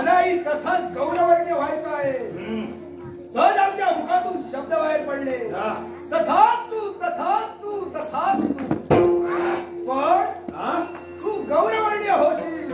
मलाही तसाच गौरवर्ण्य व्हायचा आहे. सहज आमच्या मुखातून शब्द बाहेर पडले, तथास्तु तथास्तु तथास्तु. पण तू गौरवर्ण्य होशील,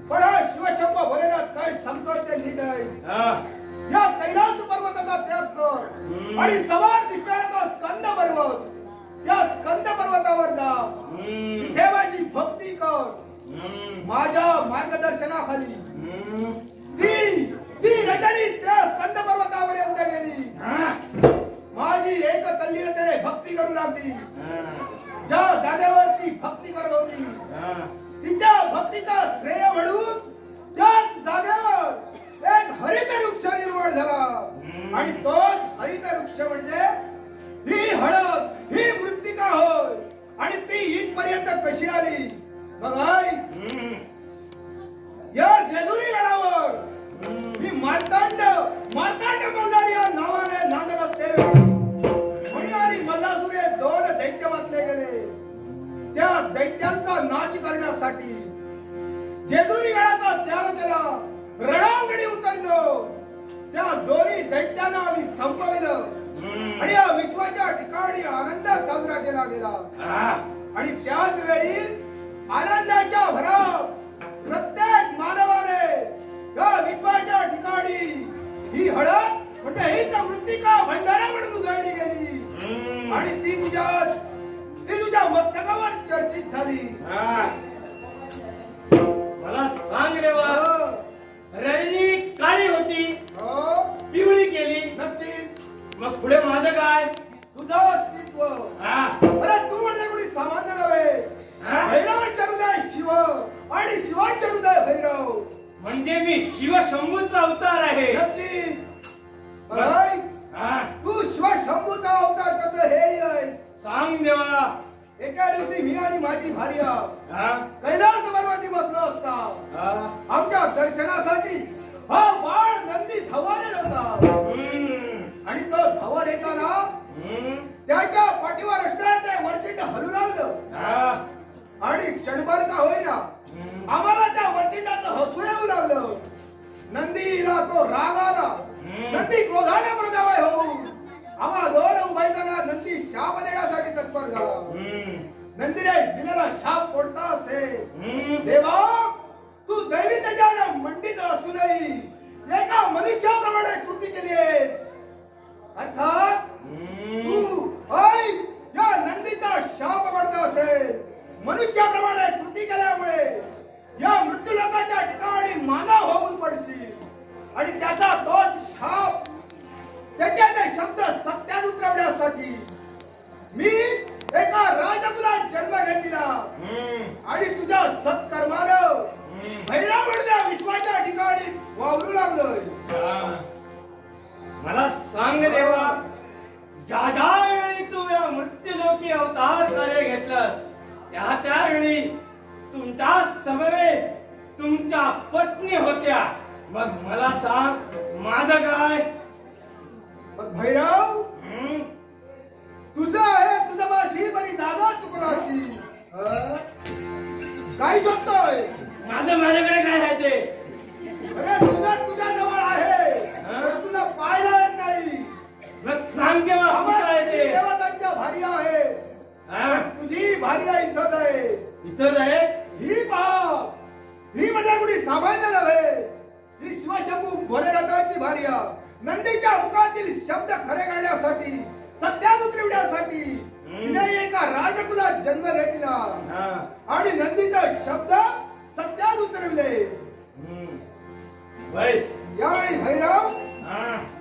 पण हा शिवशंभ भोलेनाथ काय सांगतोय ते नीट आहे. या कैलास पर्वताचा त्याग कर आणि सवार दिसणारा तो स्कंद पर्वत, या स्कंद पर्वतावर जा. तिथे माझी भक्ती कर. माझ्या मार्गदर्शनाखाली ती रजनी त्या स्कंद पर्वतापर्यंत गेली. माझी एक तल्लीनतेने भक्ती करू लागली. ज्या जागेवर ती भक्ती करत होती तिच्या भक्तीचा श्रेय म्हणून त्याच जागेवर एक हरित वृक्ष निर्माण झाला आणि तोच हरित वृक्ष म्हणजे ही हळद, ही मृत्तिका होय. आणि ती इथपर्यंत कशी आली बघ. या जेजुरी गडावर ही मार्तांड मल्हार या नावाने नांदत असते. मणी आणि मल्लासुर हे दोन दैत्य वाचले गेले. त्या दैत्यांचा नाश करण्यासाठी जेजुरी गडाचा त्याग केला, रणांगणी उतरलो. त्या दोन्ही दैत्यांना आम्ही संपविलं आणि या विश्वाच्या ठिकाणी आनंद साजरा केला गेला. आणि त्याच वेळी आनंदाच्या भरात प्रत्येक मानवाने या विश्वाच्या ठिकाणी ही हळद म्हणजे हीच मृत्तिका भंडारा म्हणून उधळली गेली आणि ती तुझ्या मस्तकावर चर्चित झाली. मला सांग रे वा, रजनी काळी होती, पिवळी केली. नक्की. मग पुढे माझं काय? तुझं अस्तित्व. अरे तू म्हणजे कोणी सामान्य नव्हे. भैरवांचे हृदय शिव आणि शिवांचे हृदय भैरव. म्हणजे मी शिवशंभूचा अवतार आहे. नक्की. तू शिवशंभूचा अवतार कसं हे सांग देवा. एका दिवशी मी आणि माझी भार्या कैलास पर्वती बसलो असता. आमच्या दर्शनासाठी हा बाळ नंदी धावाने होता आणि तो धावत येताना त्याच्या पाठीवर असणारं ते वरचिंड हलू लागलं आणि क्षणभर का होईना आम्हाला त्या वरचिंडाचं हसू येऊ लागलं. नंदीला तो राग आला. नंदी क्रोधाने प्रजावय होऊन आम्हा दोन उभयताना नंदी शाप देण्यासाठी तत्पर झाला. नंदीने दिलेला शाप कोणता असेल? देवा, तू दैवी तेजाने मंडित असूनही एका मनुष्याप्रमाणे कृती केली आहेस. अर्थात तू या नंदीचा शाप पडता असेल. मनुष्याप्रमाणे कृती केल्यामुळे या मृत्यूलोकाच्या ठिकाणी मानव होऊन पडशील आणि त्याचा तोच शाप त्याचे ते शब्द सत्यात उतरवण्यासाठी मी एका राजकुलात जन्म घेतला आणि तुझ्या सत्कर्मानं भैरव विश्वाच्या ठिकाणी वावरू लागलोय. मला सांग देवा, ज्या ज्या वेळी तू या मृत्यूलोकी अवतार कार्य घेतलंस त्यावेळी तुमच्या समवेत तुमच्या पत्नी होत्या. मग मला सांग माझं काय? मग भैरव, तुझं आहे तुझा बाशी बरी जागा चुकलाशी. काय शोधतोय? माझ्याकडे काय आहे ते? अरे तुझं तुझ्या जवळ आहे, तुला पाहायला येत नाही. मग सांग ते देवतांच्या भार्या आहे. तुझी भार्या इथंच आहे. इथंच आहे? ही पहा, ही म्हणजे कुणी सामान्य नव्हे. ही शिवशंभू भोलेनाथाची भार्या. नंदीच्या मुखातील शब्द खरे करण्यासाठी, सत्यात उतरवण्यासाठी तिने एका राजकुलात जन्म घेतला आणि नंदीचा शब्द सत्यात उतरविले. यावेळी भैरव,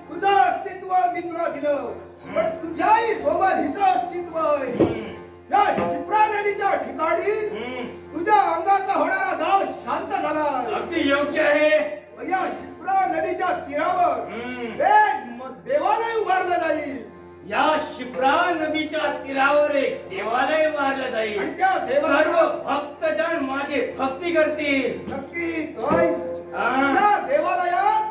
तुझं अस्तित्व मी तुला दिलं, पण तुझ्याही सोबत हिचं अस्तित्व आहे. या शिप्रा नदीच्या ठिकाणी तुझ्या अंगाचा होणारा दाव शांत झाला. अगदी योग्य आहे. या शिप्रा नदीच्या तीरावर एक देवालय उभारलं जाईल. या शिप्रा नदीच्या तीरावर एक देवालय उभारलं जाईल आणि त्या सर्व भक्तजन माझे भक्ती करतील. नक्की. त्या देवालयात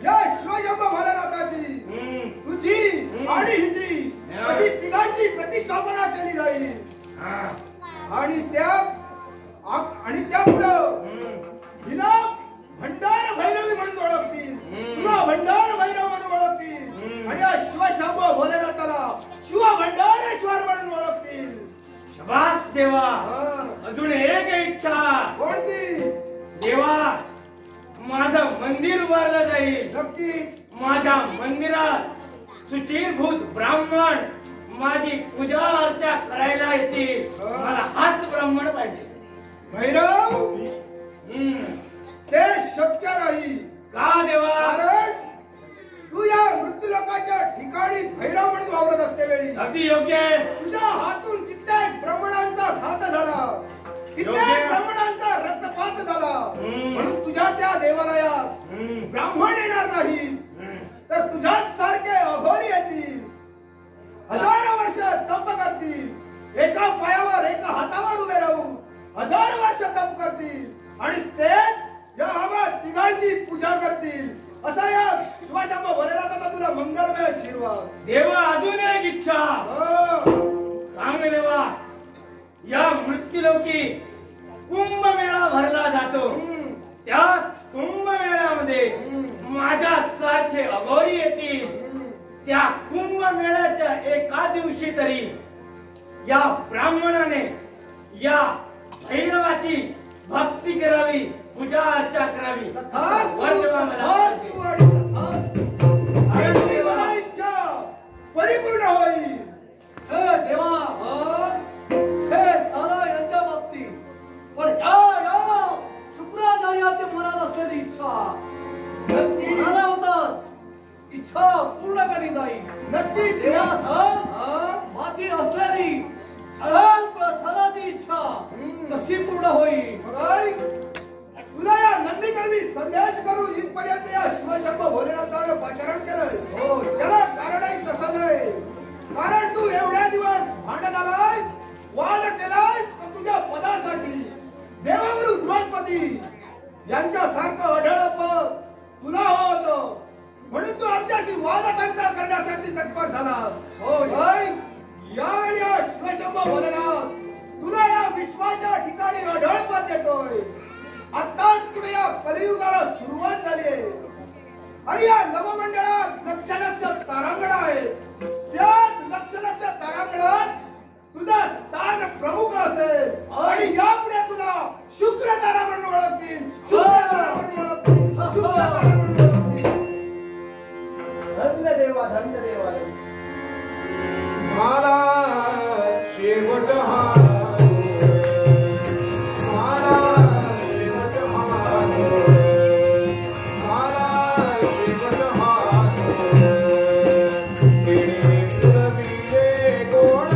या शिवशंभ भोलेनाथाची, तुझी आणि हिची अशी तिघांची प्रतिष्ठापना केली जाईल. आणि त्या पुढं हिला भंडारा देवा अजून एक इच्छा. कोणती? देवा माझं मंदिर उभारलं जाईल. नक्की. माझ्या मंदिरात सुचिरभूत ब्राह्मण माझी पूजा अर्चा करायला येतील. मला हाच ब्राह्मण पाहिजे. भैरव ते शक्य नाही. का देवा? कारण तू या मृत्यू लोकांच्या ठिकाणी भैरव म्हणून वावरत असते वेळी अगदी योग्य आहे. तुझ्या हातून कित्येक ब्राह्मणांचा घात झाला, कित्येक ब्राह्मणांचा रक्तपात झाला. म्हणून तुझ्या त्या देवालयात ब्राह्मण येणार नाही तर तुझ्याच सारखे अघोरी येतील. हजारो वर्ष तप करतील, एका पायावर एका हातावर उभे राहून हजारो वर्ष तप करतील आणि तेच या आम्हा तिघांची पूजा करतील. असा या शिवाशांबा भोलेनाथाचा तुला मंगलमय आशीर्वाद. देवा अजून एक इच्छा. सांग देवा. या मृत्यूलोकी कुंभमेळा भरला जातो. त्याच कुंभमेळ्यामध्ये माझ्या सारखे अघोरी येतील. त्या कुंभमेळ्याच्या एका दिवशी तरी या ब्राह्मणाने या भैरवाची भक्ती करावी, पूजा अर्चा करावी. परिपूर्ण होईल. देवा हे झालं यांच्या बाबतीत, पण या शुक्राचार्याच्या मनात असलेली इच्छा नक्की मला होतास. इच्छा पूर्ण करी जाईल. नक्की देवा सर माझी असलेली अळण प्रस्थानाची इच्छा कशी पूर्ण होईल? तुला या नंदीकरवी संदेश करून इथपर्यंत या शिवशंभ भोलेनाथानं पाचारण केलंय. त्याला कारणही तसं नाही. कारण तू एवढ्या दिवस भांडत आलाय, वाद केलाय, पण तुझ्या पदासाठी देवगुरु बृहस्पती यांच्या सारखं अढळ पद तुला होतं. म्हणून तू आमच्याशी वादतंत्र करण्यासाठी तत्पर झाला. यावेळी या शिवशंभ भोलेनाथ तुला या विश्वाच्या ठिकाणी अढळ पद देतोय. आताच तुला या कलियुगाला सुरुवात झाली आहे आणि या नवमंडळात लक्ष लक्ष तारांगण आहे. त्याच लक्ष लक्ष तारांगणात तुझा स्थान प्रमुख असेल आणि यापुढे तुला शुक्र तारा म्हणून ओळखतील. शुक्र तारा म्हणून ओळखतील. शुक्र तारा म्हणून ओळखतील. धन्य देवा, धन्य देवा. मला शेवट हा कोण